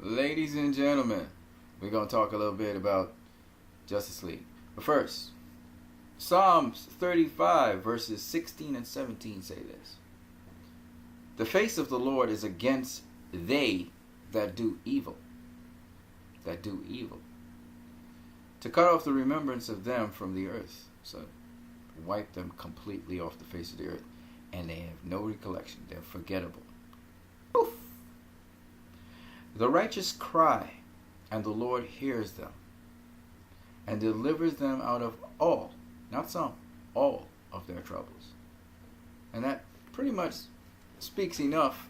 Ladies and gentlemen, we're going to talk a little bit about Justice League. But first, Psalms 35 verses 16 and 17 say this. The face of the Lord is against they that do evil. That do evil. To cut off the remembrance of them from the earth. So wipe them completely off the face of the earth. And they have no recollection. They're forgettable. Poof. The righteous cry, and the Lord hears them, and delivers them out of all, not some, all of their troubles. And that pretty much speaks enough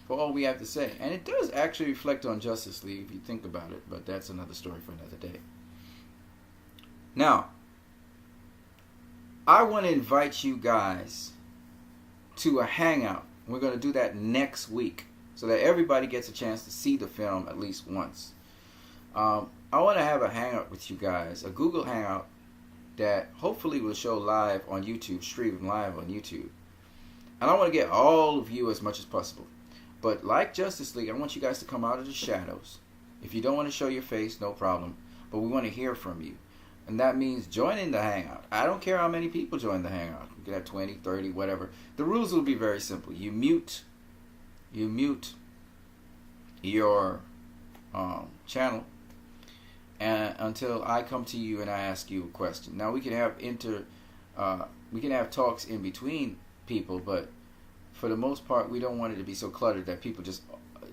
for all we have to say. And it does actually reflect on Justice League if you think about it, but that's another story for another day. Now, I want to invite you guys to a hangout. We're going to do that next week, so that everybody gets a chance to see the film at least once. I want to have a hangout with you guys, a Google Hangout that hopefully will show live on YouTube, stream live on YouTube. And I want to get all of you as much as possible. But like Justice League, I want you guys to come out of the shadows. If you don't want to show your face, no problem. But we want to hear from you. And that means joining the hangout. I don't care how many people join the hangout. You can have 20, 30, whatever. The rules will be very simple. You mute your channel and until I come to you and I ask you a question. Now we can have talks in between people, but for the most part we don't want it to be so cluttered that people just,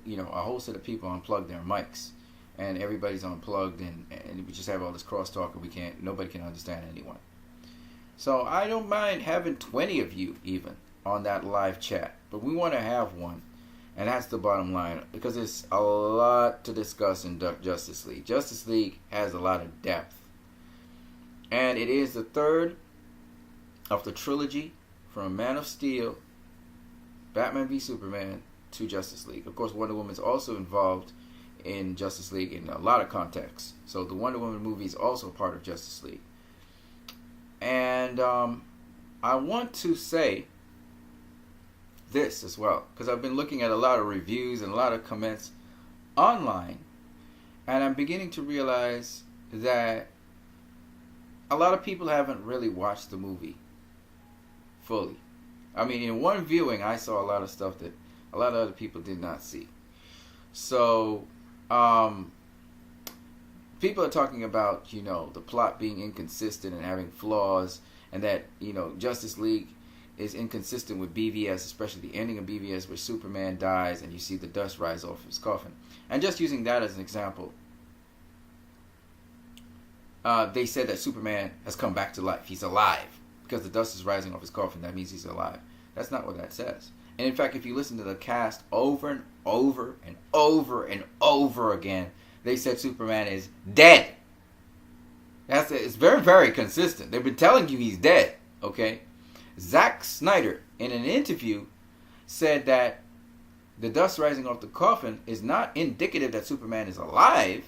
a whole set of people unplug their mics and everybody's unplugged and we just have all this crosstalk and nobody can understand anyone. So I don't mind having 20 of you even on that live chat, but we want to have one. And that's the bottom line, because there's a lot to discuss in Justice League. Justice League has a lot of depth. And it is the third of the trilogy from Man of Steel, Batman v Superman, to Justice League. Of course, Wonder Woman is also involved in Justice League in a lot of contexts. So the Wonder Woman movie is also part of Justice League. And I want to say this as well, because I've been looking at a lot of reviews and a lot of comments online, and I'm beginning to realize that a lot of people haven't really watched the movie fully. I mean, in one viewing I saw a lot of stuff that a lot of other people did not see. So people are talking about the plot being inconsistent and having flaws, and that Justice League is inconsistent with BVS, especially the ending of BVS where Superman dies and you see the dust rise off his coffin. And just using that as an example, they said that Superman has come back to life. He's alive. Because the dust is rising off his coffin, that means he's alive. That's not what that says. And in fact, if you listen to the cast over and over and over and over again, they said Superman is dead. It's very, very consistent. They've been telling you he's dead, okay? Zack Snyder, in an interview, said that the dust rising off the coffin is not indicative that Superman is alive.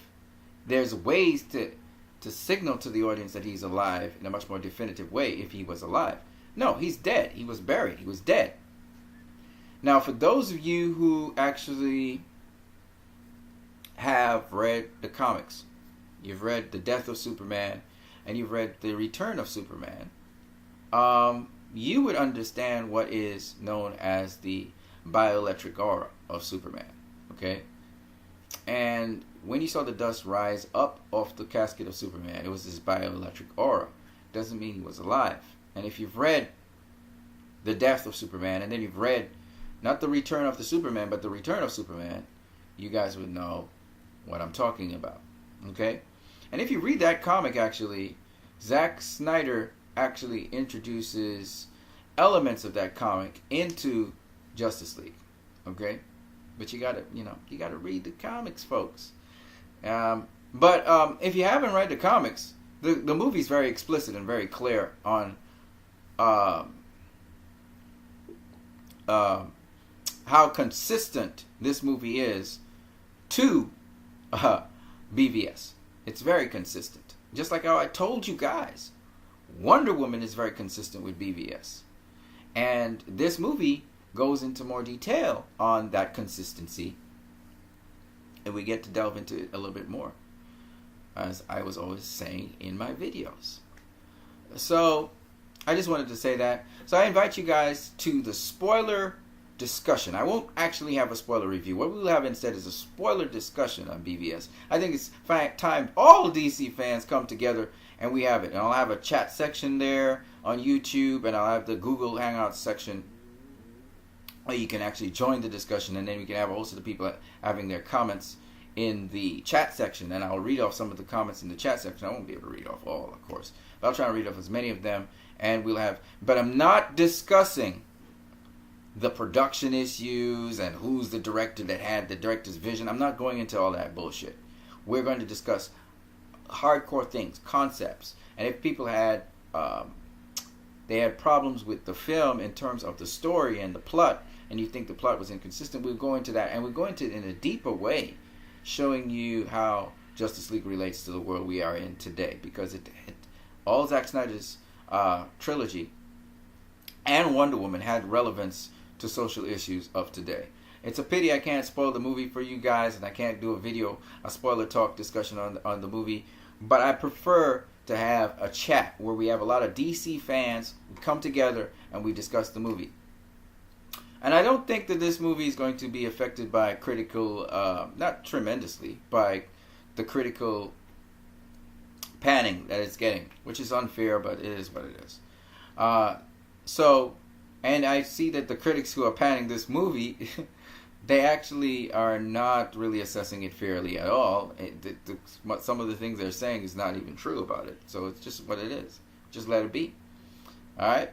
There's ways to signal to the audience that he's alive in a much more definitive way if he was alive. No, he's dead. He was buried. He was dead. Now, for those of you who actually have read the comics, you've read The Death of Superman, and you've read The Return of Superman, you would understand what is known as the bioelectric aura of Superman, okay? And when you saw the dust rise up off the casket of Superman, it was this bioelectric aura. Doesn't mean he was alive. And if you've read The Death of Superman, and then you've read not The Return of the Superman, but The Return of Superman, you guys would know what I'm talking about, okay? And if you read that comic, actually, Zack Snyder actually introduces elements of that comic into Justice League, okay? But you gotta read the comics, folks. But if you haven't read the comics, the movie's very explicit and very clear on how consistent this movie is to BVS. It's very consistent. Just like how I told you guys, Wonder Woman is very consistent with BVS. And this movie goes into more detail on that consistency and we get to delve into it a little bit more, as I was always saying in my videos. So I just wanted to say that. So I invite you guys to the spoiler discussion. I won't actually have a spoiler review. What we'll have instead is a spoiler discussion on BVS. I think it's time all DC fans come together and we have it. And I'll have a chat section there on YouTube, and I'll have the Google Hangout section where you can actually join the discussion, and then we can have also the people having their comments in the chat section, and I'll read off some of the comments in the chat section. I won't be able to read off all, of course, but I'll try and read off as many of them, and we'll have, but I'm not discussing the production issues and who's the director that had the director's vision. I'm not going into all that bullshit. We're going to discuss hardcore things, concepts, and if people had they had problems with the film in terms of the story and the plot, and you think the plot was inconsistent, we'll go into that, and we're going to in a deeper way, showing you how Justice League relates to the world we are in today, because all Zack Snyder's trilogy and Wonder Woman had relevance to social issues of today. It's a pity I can't spoil the movie for you guys, and I can't do a spoiler talk discussion on the movie, but I prefer to have a chat where we have a lot of DC fans who come together and we discuss the movie. And I don't think that this movie is going to be affected by critical, not tremendously, by the critical panning that it's getting, which is unfair, but it is what it is. And I see that the critics who are panning this movie, they actually are not really assessing it fairly at all. Some of the things they're saying is not even true about it. So it's just what it is. Just let it be. Alright?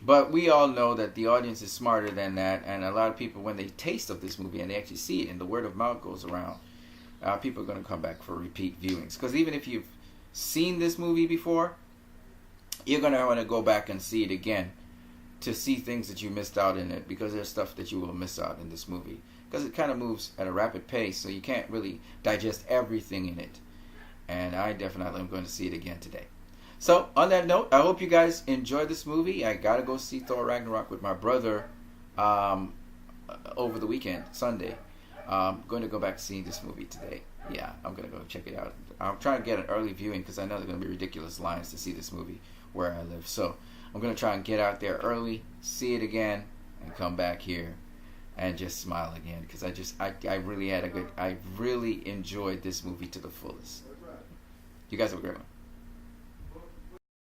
But we all know that the audience is smarter than that. And a lot of people, when they taste of this movie and they actually see it and the word of mouth goes around, people are going to come back for repeat viewings. Because even if you've seen this movie before, you're going to want to go back and see it again to see things that you missed out in it, because there's stuff that you will miss out in this movie, because it kind of moves at a rapid pace, so you can't really digest everything in it. And I definitely am going to see it again today. So on that note, I hope you guys enjoy this movie. I gotta go see Thor Ragnarok with my brother over the weekend, Sunday. I'm going to go back to seeing this movie today. Yeah, I'm going to go check it out. I'm trying to get an early viewing because I know there are going to be ridiculous lines to see this movie where I live. So I'm going to try and get out there early, see it again, and come back here and just smile again, because I really enjoyed this movie to the fullest. You guys have a great one.